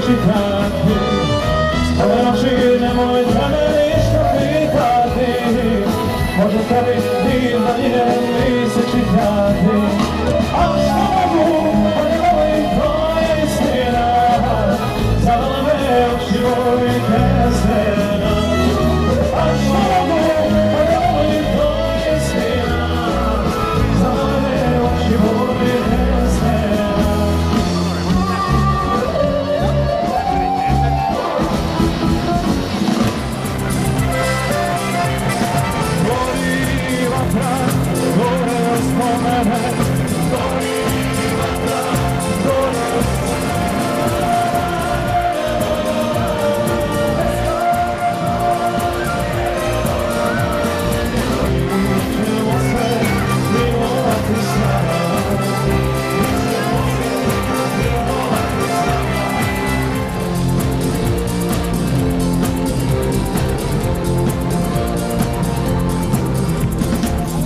čitati, spomenuši nemoj da me ništa pitati, možda tebi ni dalje mi se čitati, ali što mogu, ne volim, to je istina, zavela me oči moji kesena, ali što mogu, ne volim, to je istina, zavela me oči moji kesena.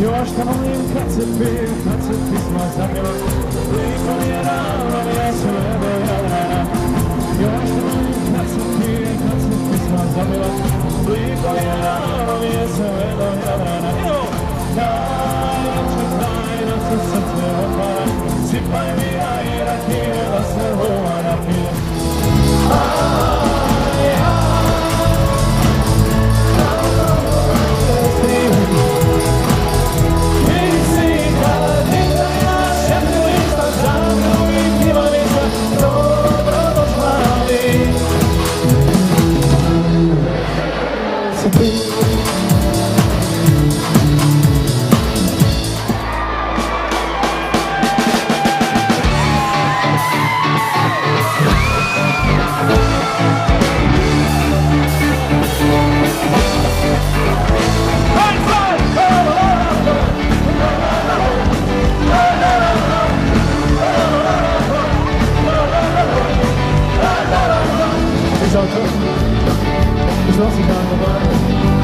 Još te molim kad se pisma zamila, liko je ravno je sve do Jadrana. Još te molim kad se pisma zamila, liko je ravno je sve do Jadrana. Najveća tajna se srce otvara, sipaj mi i rakije da se vova napije.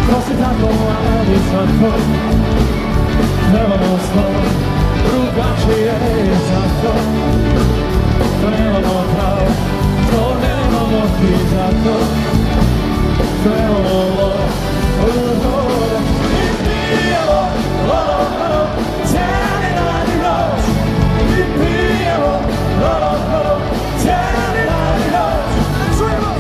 Prosi tako mladi svatko, nemamo slova, drugačije je zato. To nemamo pravo, to nemamo ti zato. To nemamo lova, i pijemo lova, cijeli dan i noć. I pijemo lova, cijeli dan i noć. Čujemo!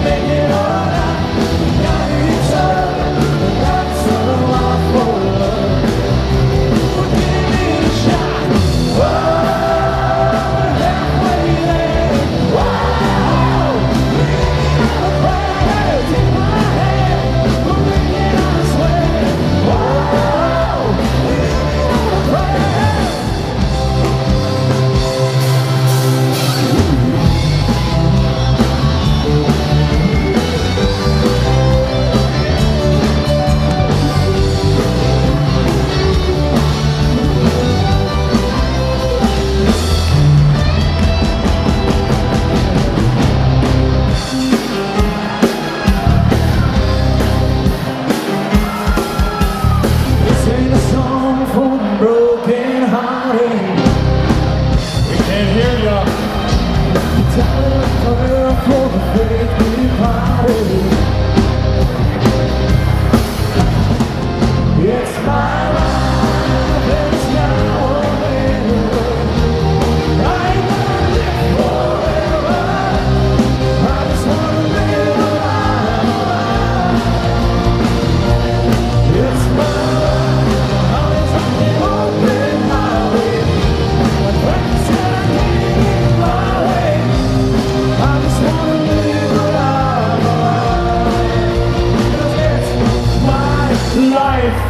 Make it all right. Got each other, that's all I for. It's my life, it's now or never. I'm gonna live forever. I just wanna live alive. It's my life, always on the open highway. When friends said I can't get my way, I just wanna live alive. 'Cause it's my life.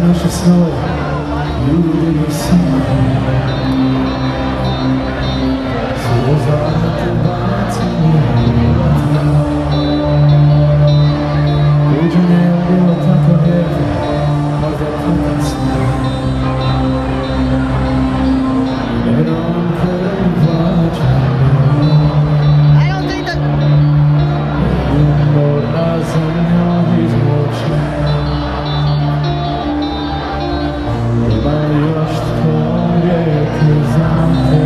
Nasze sny, ludzie nie są. Słowa to bardzo nieładne. Ludzie nie było tak wiele, mogę pokazać. Nie rąkę I don't think that... Można zamienić złocie. Już twoje zamknę.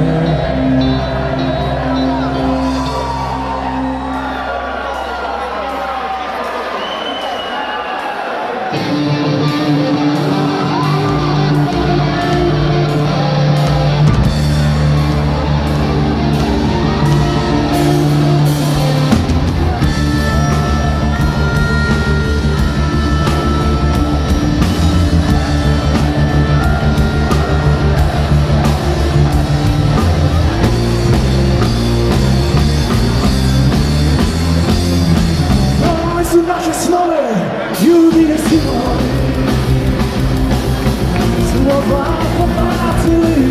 Nasze snowy, Judy Simon. Słowa popatrzyli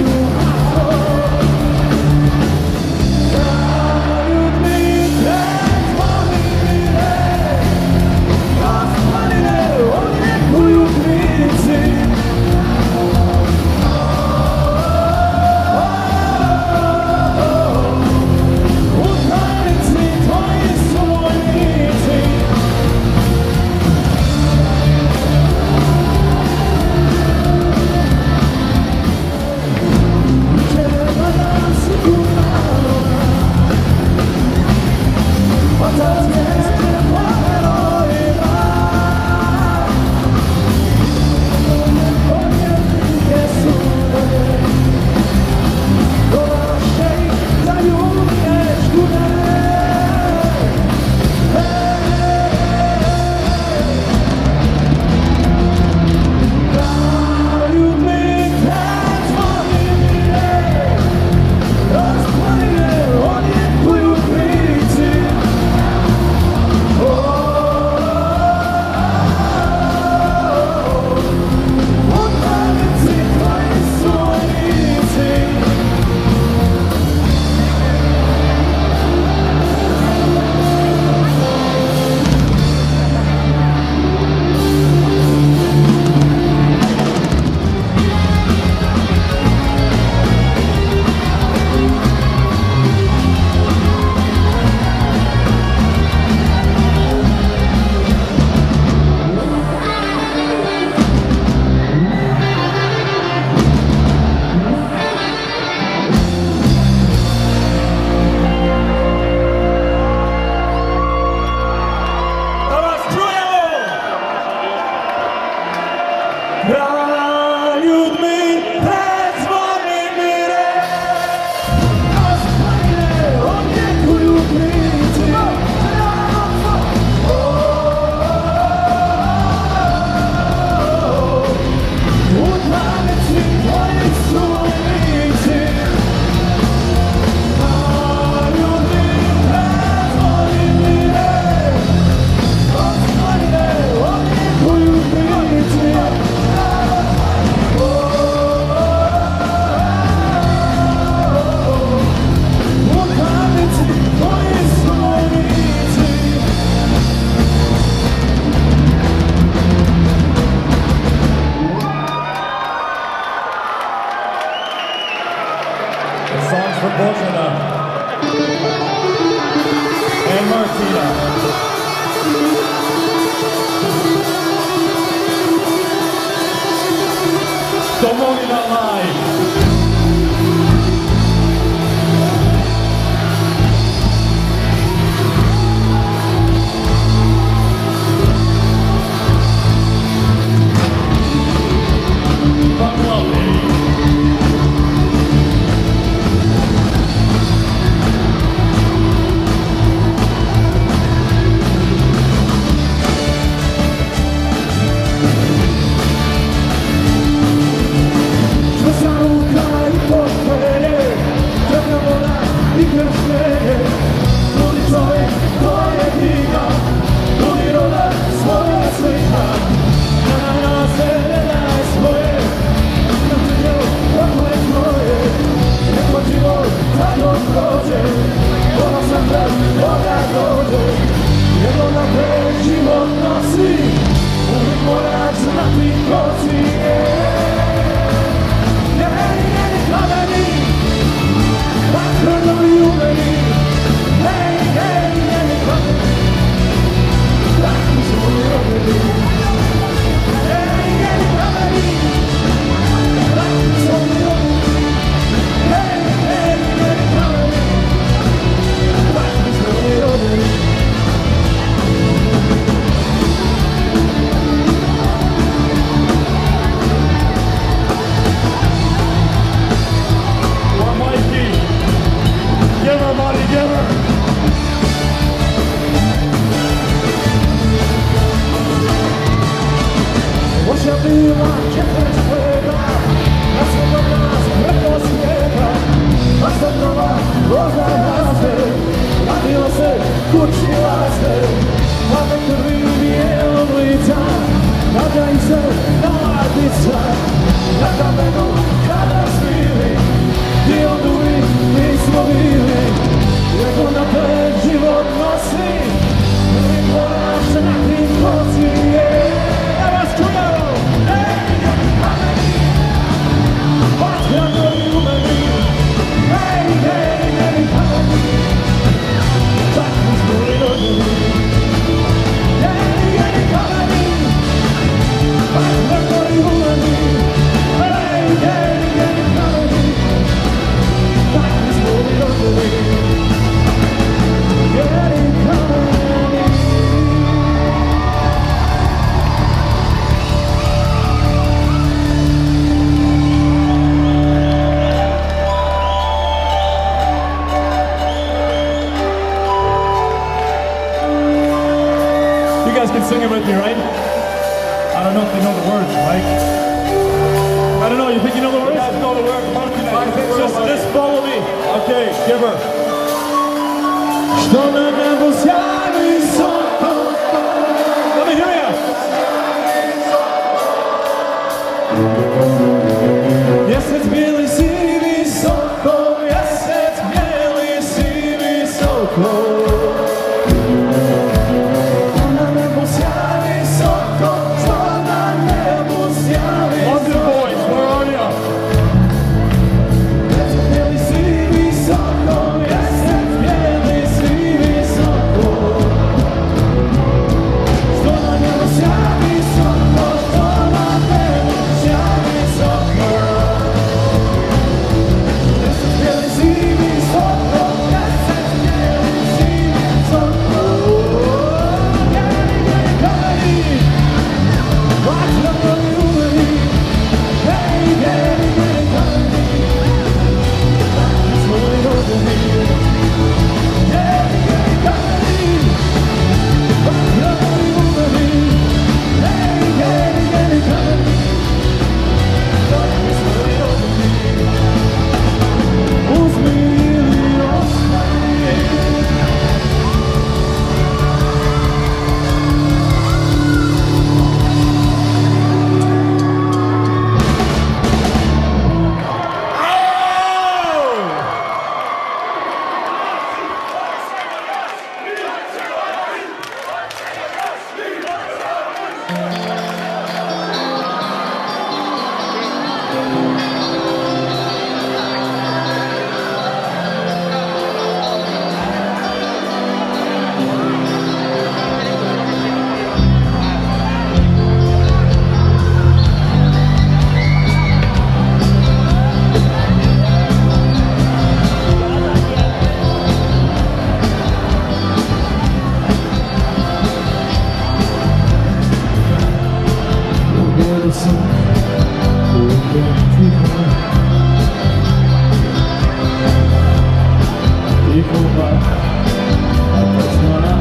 Argentina. Domovina Live. Sing it with me, right? I don't know if you know the words, Mike. I don't know, you think you know the words? You guys know the words? Just follow me. Okay, give her. Let me hear ya. Yes, it's Billy C. Wysoko. Yes, it's Billy C. Wysoko. See a točno ona.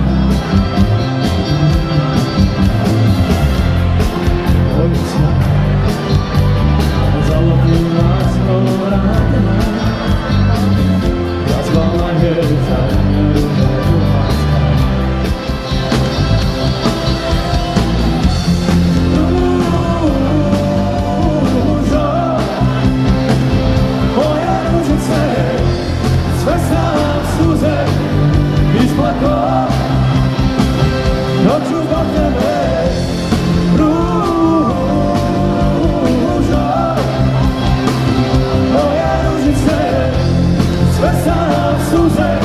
Ulica zalupila sloradima, razvala je zadnje ruke duhanska. Ružo, moja ružice, sve sam suze isplako, doću do tebe. Ružo, moja ružice, sve sam suze